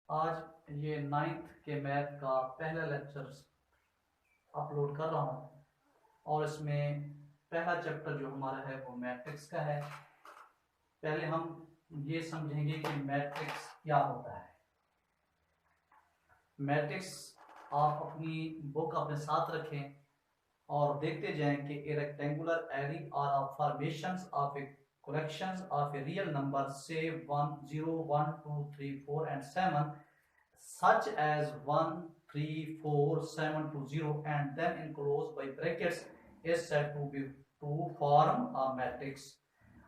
आज ये 9th के मैथ का पहला लेक्चर अपलोड कर रहा हूँ और इसमें पहला चैप्टर जो हमारा है वो मैट्रिक्स का है। पहले हम ये समझेंगे कि मैट्रिक्स क्या होता है। मैट्रिक्स आप अपनी बुक अपने साथ रखें और देखते जाएं कि a rectangular array or formations of a collections of a real number, say 1 0 1 2 3 4 and 7, such as 1 3 4 7 2 0 and then enclosed by brackets is said to be to form a matrix.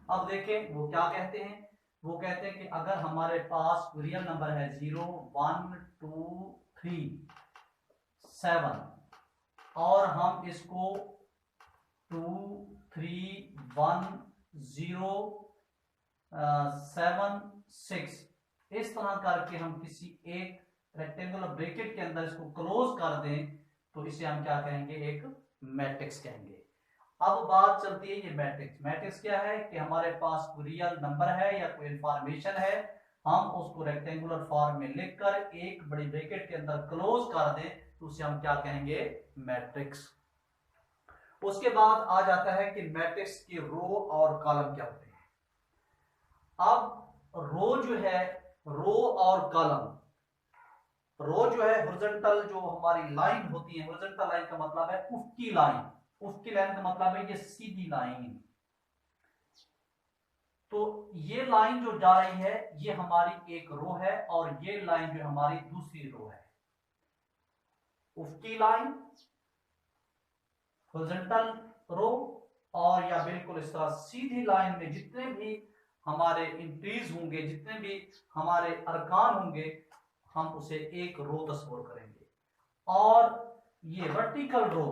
अब देखें वो क्या कहते हैं। वो कहते हैं कि अगर हमारे पास रियल नंबर है 0 1 2 3 7 और हम इसको 2 3 1 0 7 6 इस तरह करके हम किसी एक रेक्टेंगुलर ब्रैकेट के अंदर इसको क्लोज कर दें तो इसे हम क्या कहेंगे, एक मैट्रिक्स कहेंगे। अब बात चलती है ये मैट्रिक्स क्या है कि हमारे पास कोई रियल नंबर है या कोई इंफॉर्मेशन है, हम उसको रेक्टेंगुलर फॉर्म में लिखकर एक बड़ी ब्रैकेट के अंदर क्लोज कर दें तो उसे हम क्या कहेंगे, मैट्रिक्स। उसके बाद आ जाता है कि मैट्रिक्स की रो और कॉलम क्या होते हैं। अब रो जो है, रो और कॉलम, रो जो है हॉरिजॉन्टल जो हमारी लाइन होती है, हॉरिजॉन्टल लाइन का मतलब है ऊपकी लाइन, ऊपकी लाइन का मतलब है ये सीधी लाइन। तो ये लाइन जो जा रही है ये हमारी एक रो है और ये लाइन जो हमारी दूसरी रो है। ऊपकी लाइन, हॉरिजॉन्टल रो और या बिल्कुल इस तरह सीधी लाइन में जितने भी हमारे एंट्रीज होंगे, जितने भी हमारे अरकान होंगे, हम उसे एक रो तस्वीर करेंगे। और ये वर्टिकल रो,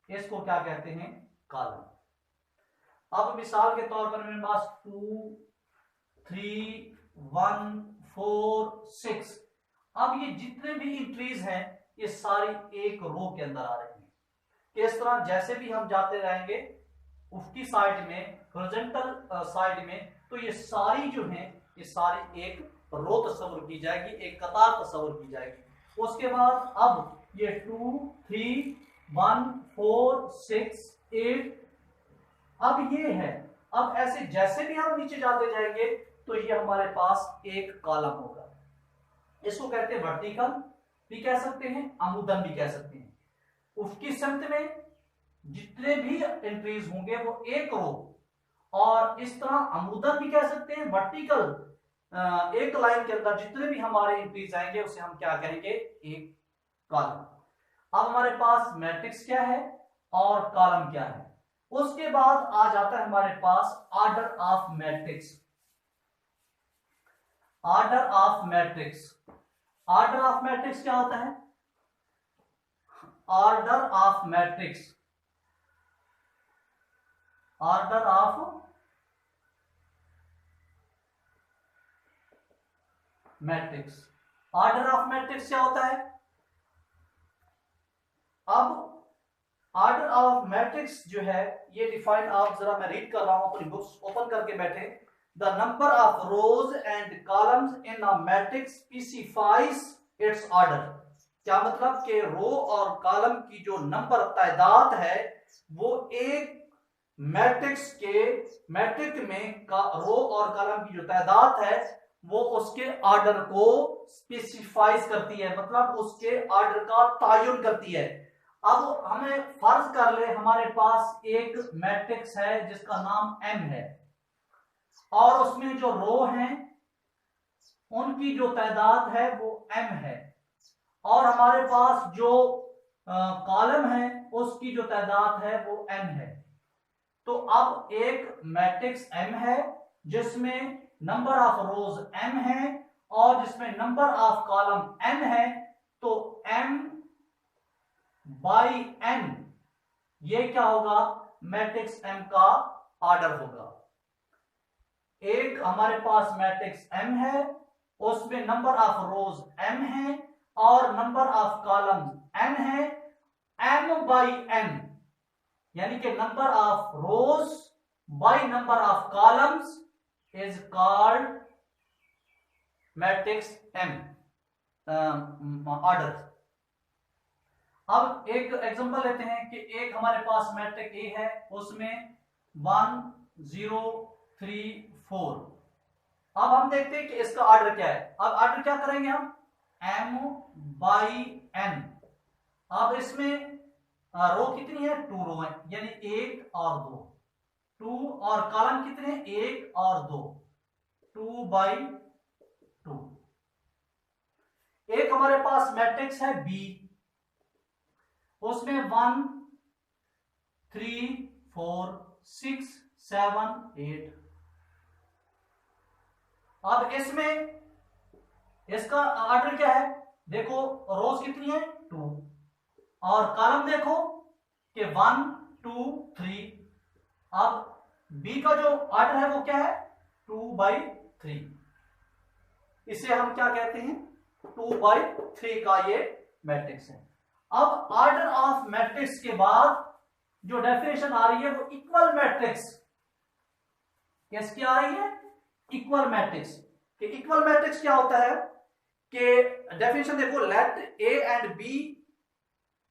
इसको क्या कहते हैं, कॉलम। अब मिसाल के तौर पर मेरे पास 2 3 1 4 6, अब ये जितने भी एंट्रीज हैं ये सारी एक रो के अंदर आ रही है। इस तरह जैसे भी हम जाते रहेंगे ऊपरी साइड में, हॉरिजॉन्टल साइड में, तो ये सारी जो है ये सारी एक रो तस्वीर की जाएगी, एक कतार तस्वीर की जाएगी। उसके बाद अब ये 2 3 1 4 6 8, अब ये है। अब ऐसे जैसे भी हम नीचे जाते जाएंगे तो ये हमारे पास एक कॉलम होगा। इसको कहते हैं वर्टिकल भी कह सकते हैं, अमुदन भी कह सकते हैं। उसकी संख्या में जितने भी एंट्रीज होंगे वो एक रो, और इस तरह अमुदन भी कह सकते हैं, वर्टिकल एक लाइन के अंदर जितने भी हमारे एंट्रीज आएंगे उसे हम क्या कहेंगे, एक कॉलम। अब हमारे पास मैट्रिक्स क्या है और कॉलम क्या है। उसके बाद आ जाता है हमारे पास order of matrix. Order of matrix, order of matrix क्या होता है। Order of matrix, order of matrix, order of matrix क्या होता है। अब ऑर्डर ऑफ मैट्रिक्स जो है ये डिफाइन, आप जरा मैं रीड कर रहा हूं, अपनी बुक्स ओपन करके बैठे। The number of rose and columns in a matrix specifies it's order. क्या मतलब कि रो और कॉलम की जो नंबर तादाद है वो एक मैट्रिक में का रो और कॉलम की जो तादाद है वो उसके ऑर्डर को स्पेसिफाइज करती है, मतलब उसके ऑर्डर का तयन करती है। अब हमें फर्ज कर ले हमारे पास एक मैट्रिक्स है जिसका नाम m है और उसमें जो रो हैं उनकी जो तादाद है वो m है, और हमारे पास जो कॉलम है उसकी जो तादाद है वो n है। तो अब एक मैट्रिक्स m है जिसमें नंबर ऑफ रोज m है और जिसमें नंबर ऑफ कॉलम n है, तो m बाई n ये क्या होगा, मैट्रिक्स m का ऑर्डर होगा। एक हमारे पास मैट्रिक्स m है, उसमें नंबर ऑफ रोज m है और नंबर ऑफ कॉलम n है। m बाई n यानी कि number of rows by number of columns is called matrix m। Order. अब एक एग्जांपल लेते हैं कि एक हमारे पास मैट्रिक्स ए है, उसमें 1 0 3 4। अब हम देखते हैं कि इसका ऑर्डर क्या है। अब ऑर्डर क्या करेंगे हम, m बाई n। अब इसमें रो कितनी है, 2 रो है, यानी 1 और 2, 2 और कॉलम कितने, 1 और 2, 2 बाई 2। एक हमारे पास मैट्रिक्स है B, उसमें 1 3 4 6 7 8। अब इसमें इसका ऑर्डर क्या है, देखो रोज कितनी है, 2, और कॉलम देखो कि 1 2 3। अब बी का जो ऑर्डर है वो क्या है, 2 बाई 3। इसे हम क्या कहते हैं, 2 बाई 3 का ये मैट्रिक्स है। अब ऑर्डर ऑफ मैट्रिक्स के बाद जो डेफिनेशन आ रही है वो इक्वल मैट्रिक्स। किसकी आ रही है, इक्वल मैट्रिक्स। कि इक्वल मैट्रिक्स क्या होता है कि डेफिनेशन देखो, let A and B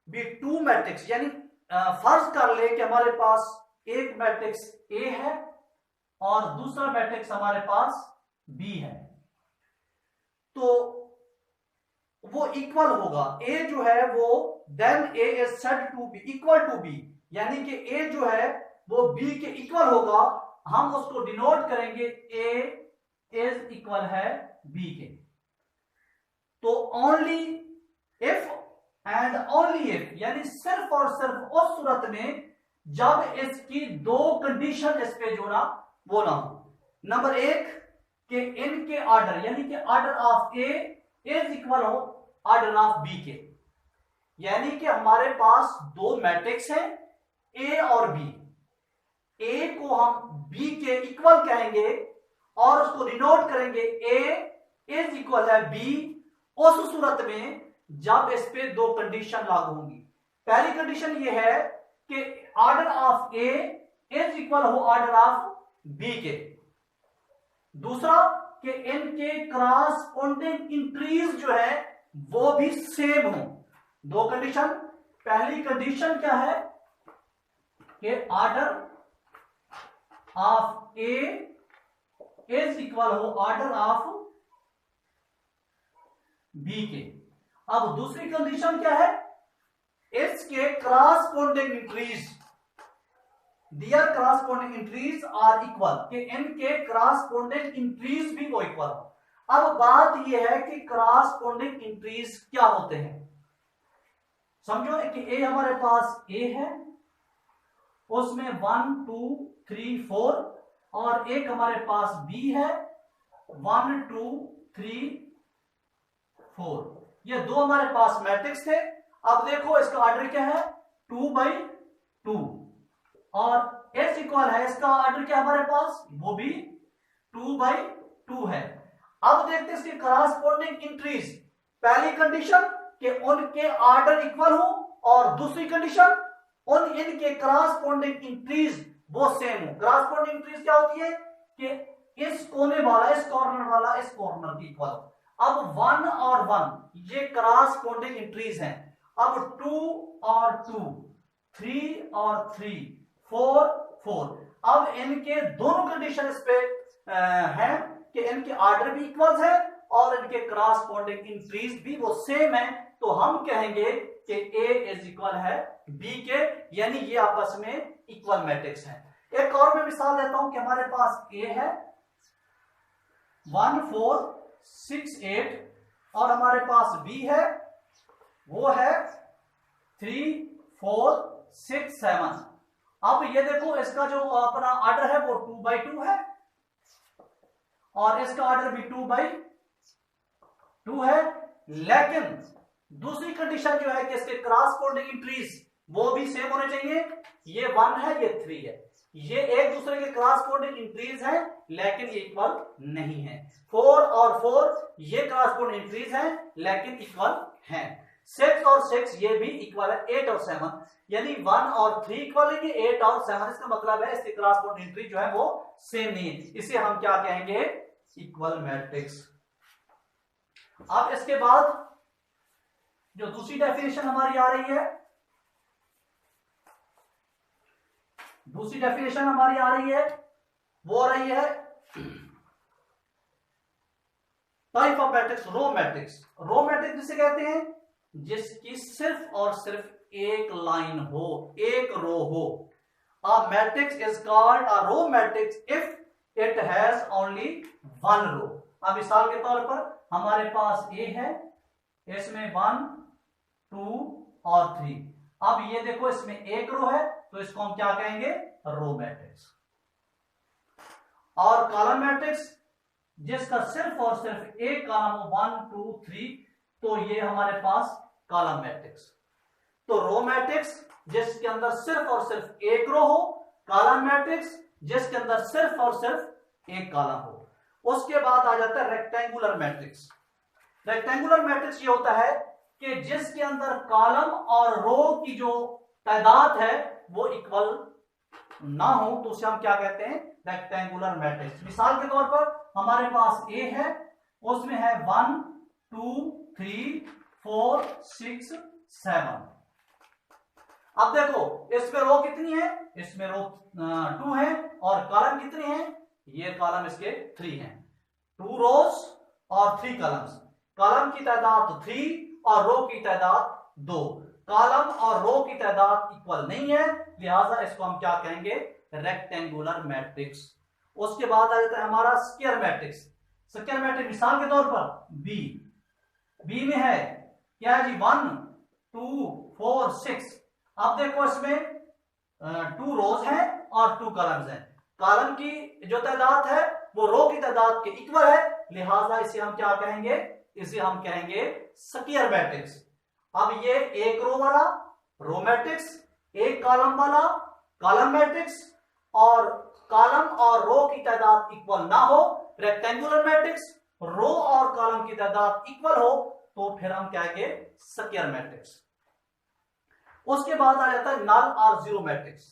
be two matrix, यानी फर्ज कर ले कि हमारे पास एक मैट्रिक्स ए है और दूसरा मैट्रिक्स हमारे पास बी है, तो वो इक्वल होगा। ए जो है वो then A is said to be equal to B, यानी कि ए जो है वो बी के इक्वल होगा। हम उसको डिनोट करेंगे ए इज इक्वल है बी के। तो only if and only if, यानी सिर्फ और सिर्फ उस सूरत में जब इसकी दो कंडीशन इस पे जो ना वो ना हो। नंबर एक कि इनके ऑर्डर, यानी कि order of A is equal हो ऑर्डर ऑफ बी के, यानी कि हमारे पास दो मैट्रिक्स हैं ए और बी। ए को हम बी के इक्वल कहेंगे और उसको डिनोट करेंगे ए इज इक्वल है बी उस सूरत में जब इस पे दो कंडीशन लागू होंगी। पहली कंडीशन ये है कि order of A is equal हो ऑर्डर ऑफ बी के। दूसरा कि इनके क्रॉसपोंडिंग इंक्रीज जो है वो भी सेम हो। दो कंडीशन, पहली कंडीशन क्या है कि order of A is equal हो ऑर्डर ऑफ बी के। अब दूसरी कंडीशन क्या है, इसके corresponding increase, their corresponding increase are equal, कि इनके क्रॉसपोंडिंग इंक्रीज भी वो इक्वल हो। अब बात यह है कि क्रॉसपोंडिंग इंक्रीज क्या होते हैं। समझो कि ए हमारे पास ए है, उसमें 1 2 3 4, और एक हमारे पास बी है 1 2 3 4। ये दो हमारे पास मैट्रिक्स थे। अब देखो इसका ऑर्डर क्या है, 2 बाई 2, और एस इक्वल है, इसका ऑर्डर क्या हमारे पास, वो भी 2 बाई 2 है। अब देखते हैं इसकी क्रॉसपोंडिंग इंक्रीज। पहली कंडीशन कि उनके ऑर्डर इक्वल हो, और दूसरी कंडीशन उन इनके क्रॉसपोंडिंग इंक्रीज वो सेम हो। क्रॉसपोंडिंग इंक्रीज क्या होती है कि इस कोने वाला इस कॉर्नर वाला इस कॉर्नर की इक्वल हो। अब 1 और 1 ये क्रॉसपोंडिंग इंक्रीज हैं। अब 2 और 2, 3 और 3, 4 4। अब इनके दोनों कंडीशन इस पे हैं कि इनके ऑर्डर भी इक्वल है और इनके क्रॉसपोंडिंग इंक्रीज भी वो सेम है। तो हम कहेंगे कि A इज इक्वल है B के, यानी ये आपस में इक्वल मैट्रिक्स है। एक और मैं मिसाल देता हूं कि हमारे पास A है 1 4 6 8, और हमारे पास B है वो है 3 4 6 7। अब ये देखो इसका जो अपना ऑर्डर है वो 2 बाई 2 है, और इसका ऑर्डर भी 2 बाई 2 है। लेकिन दूसरी कंडीशन जो है कि इसके क्रॉसपोंडिंग इंक्रीज वो भी सेम होने चाहिए। ये 1 है ये 3 है, ये एक दूसरे के क्रॉसपोंडिंग इंक्रीज है लेकिन ये इक्वल नहीं है। 4 और 4 ये क्रॉसपोंडिंग इंक्रीज है लेकिन इक्वल है। 6 और 6 ये भी इक्वल है। 8 और 7 यानी 1 और 3 इक्वल है, 8 और 7, इसका मतलब है इसके क्रॉसपोंडिंग इंक्रीज जो है वो सेम नहीं है। इसे हम क्या कहेंगे, इक्वल मैट्रिक्स। अब इसके बाद जो दूसरी डेफिनेशन हमारी आ रही है, दूसरी डेफिनेशन हमारी आ रही है वो आ रही है type of matrix, row matrix. Row matrix जिसे कहते हैं जिसकी सिर्फ और सिर्फ एक लाइन हो, एक रो हो। A matrix is called a row matrix if it has only one row। अब मिसाल के तौर पर हमारे पास A है, इसमें 1 2 और 3। अब ये देखो इसमें एक रो है तो इसको हम क्या कहेंगे, रो मैट्रिक्स। और कॉलम मैट्रिक्स जिसका सिर्फ और सिर्फ एक कॉलम हो 1 2 3, तो ये हमारे पास कॉलम मैट्रिक्स। तो रो मैट्रिक्स जिसके अंदर सिर्फ और सिर्फ एक रो हो, कॉलम मैट्रिक्स जिसके अंदर सिर्फ और सिर्फ एक कॉलम हो। उसके बाद आ जाता है रेक्टेंगुलर मैट्रिक्स। रेक्टेंगुलर मैट्रिक्स ये होता है कि जिसके अंदर कॉलम और रो की जो तादाद है वो इक्वल ना हो, तो उसे हम क्या कहते हैं, रेक्टेंगुलर मैट्रिक्स। मिसाल के तौर पर हमारे पास ए है, उसमें है 1 2 3 4 6 7। अब देखो इसमें रो कितनी है, इसमें रो 2 है और कॉलम कितने हैं, ये कॉलम इसके 3 हैं। 2 रोज और 3 कॉलम्स। कॉलम की तादाद 3 और रो की तादाद 2। कॉलम और रो की तादाद इक्वल नहीं है, लिहाजा इसको हम क्या कहेंगे, रेक्टेंगुलर मैट्रिक्स। उसके बाद आ जाता है हमारा स्क्वायर मैट्रिक्स। स्क्वायर मैट्रिक्स मिसाल के तौर पर बी में है क्या है जी, 1 2 4 6। अब देखो इसमें 2 रोज हैं और 2 कॉलम्स हैं। कॉलम की जो तादाद है वो रो की तादाद के इक्वल है, लिहाजा इसे हम क्या कहेंगे, इसे हम कहेंगे स्क्वायर मैट्रिक्स। अब ये एक रो वाला रो मैट्रिक्स, एक कॉलम वाला कॉलम मैट्रिक्स, और कॉलम और रो की तादाद इक्वल ना हो, रेक्टेंगुलर मैट्रिक्स, रो और कॉलम की तादाद इक्वल हो, तो फिर हम कहेंगे स्क्वायर मैट्रिक्स। उसके बाद आ जाता है नल और जीरो मैट्रिक्स।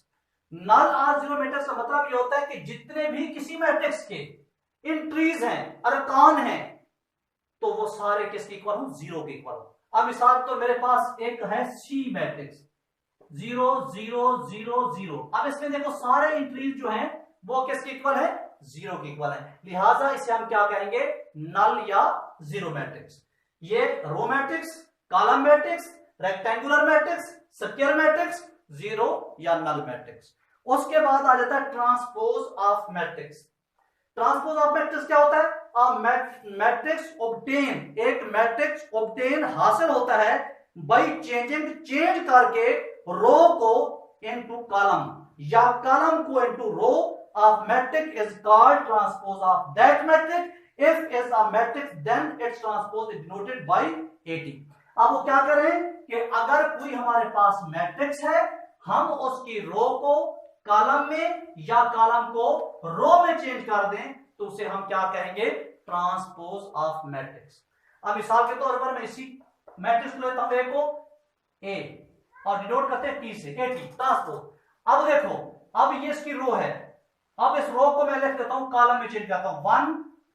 नल और जीरो मैट्रिक्स का मतलब ये होता है कि जितने भी किसी मैट्रिक्स के इंट्रीज हैं, अरकान हैं, तो वो सारे किसके इक्वल हो, जीरो के इक्वल हो। अब मिसाल तो मेरे पास एक है सी मैट्रिक्स 0 0 0 0। अब इसमें देखो सारे इंट्रीज जो हैं वो किसके इक्वल है, जीरो के इक्वल है, लिहाजा इसे हम क्या कहेंगे, नल या जीरो मैट्रिक्स। ये row matrix, column matrix, rectangular matrix, square matrix, zero या नल मैट्रिक्स। उसके बाद आ जाता है transpose of matrix. Transpose of matrix क्या होता है, मैट्रिक्स ऑब्टेन, एक मैट्रिक्स ऑब्टेन हासिल होता है बाय चेंज करके रो को इनटू कॉलम या कॉलम को into row of matrix is called transpose of that matrix. If is a matrix then its transpose is denoted by 80। अब वो क्या करें कि अगर कोई हमारे पास मैट्रिक्स है, हम उसकी रो को कॉलम में या कॉलम को रो में चेंज कर दें, तो उसे हम क्या कहेंगे, ट्रांसपोज ऑफ मैट्रिक्स। अब मिसाल के तौर पर मैं इसी मैट्रिक्स को लेता हूं, ए को ए और डिनोट करते हैं टी से, 80 ट्रांसपोज। अब देखो, अब ये इसकी रो है, अब इस रो को मैं लिख देता हूं, कॉलम में चेंज करता हूं, 1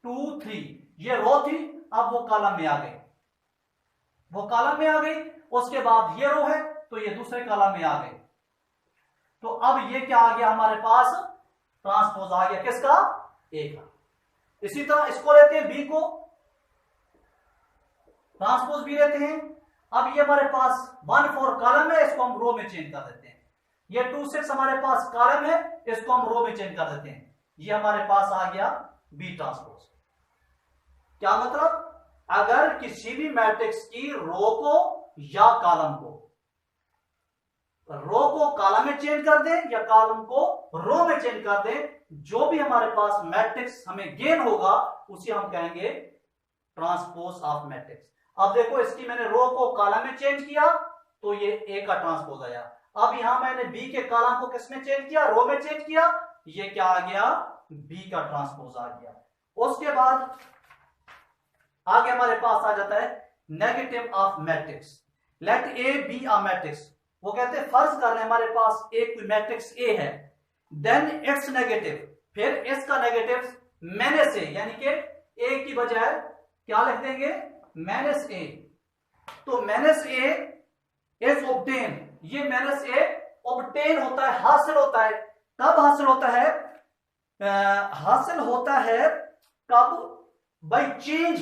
2 3। ये रो थी, अब वो कॉलम में आ गई, वो कॉलम में आ गई। उसके बाद ये रो है तो ये दूसरे कॉलम में आ गई। तो अब ये क्या आ गया हमारे पास, ट्रांसपोज आ गया किसका, ए का। इसी तरह इसको लेते हैं बी को, ट्रांसपोज बी लेते हैं। अब ये हमारे पास 1 4 कॉलम है, इसको हम रो में चेंज कर देते हैं। ये 2 6 हमारे पास कॉलम है, इसको हम रो में चेंज कर देते हैं। ये हमारे पास आ गया बी ट्रांसपोज। क्या मतलब, अगर किसी भी मैट्रिक्स की रो को या कॉलम को, रो को कॉलम में चेंज कर दें या कॉलम को रो में चेंज कर दें, जो भी हमारे पास मैट्रिक्स हमें गेन होगा उसे हम कहेंगे ट्रांसपोज ऑफ मैट्रिक्स। अब देखो, इसकी मैंने रो को कॉलम में चेंज किया तो ये ए का ट्रांसपोज आया। अब यहां मैंने बी के कॉलम को किस में चेंज किया, रो में चेंज किया, ये क्या आ गया, बी का ट्रांसपोज आ गया। उसके बाद आगे हमारे पास आ जाता है negative of matrix. Let A be a matrix. वो कहते हैं फर्ज कर लें हमारे पास एक मैट्रिक्स ए है, देन इट्स नेगेटिव, फिर इसका नेगेटिव मैंने से, यानी कि ए की बजाय क्या लिख देंगे, माइनस ए, तो माइनस ए इज ऑब्टेन, ये माइनस ए ऑब्टेन होता है, हासिल होता है। कब हासिल होता है? हासिल होता है कब? By change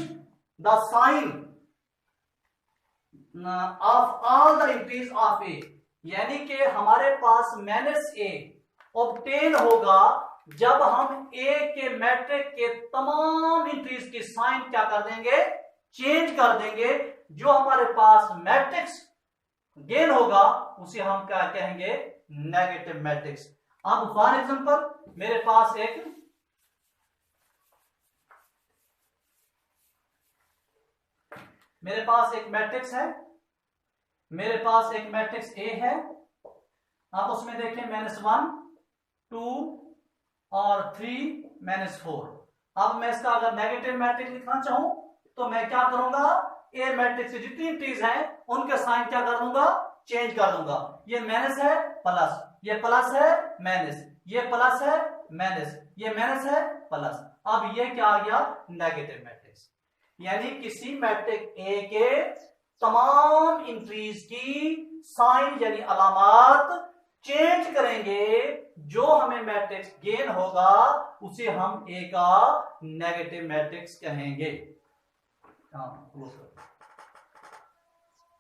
the sign of all the entries of A, यानी कि हमारे पास माइनस ए ऑब्टेन होगा जब हम ए के मैट्रिक के तमाम इंट्रीज की साइन क्या कर देंगे? चेंज कर देंगे। जो हमारे पास मैट्रिक्स गेन होगा उसे हम क्या कहेंगे? Negative matrix. अब फॉर एग्जांपल मेरे पास एक मैट्रिक्स है, मेरे पास एक मैट्रिक्स ए है। आप उसमें देखें -1 2 और 3 -4। अब मैं इसका अगर नेगेटिव मैट्रिक्स लिखना चाहूं तो मैं क्या करूंगा? ए मैट्रिक्स से जितनी इंट्रीज हैं उनके साइन क्या कर दूंगा? चेंज कर दूंगा। ये माइनस है प्लस, ये प्लस है माइनस, ये प्लस है माइनस, ये माइनस है प्लस। अब ये क्या आ गया? Negative matrix. यानी किसी मैट्रिक्स ए के तमाम इंट्रीज की साइन यानी अलामात चेंज करेंगे, जो हमें मैट्रिक्स गेन होगा उसे हम ए का नेगेटिव मैट्रिक्स कहेंगे। हाँ,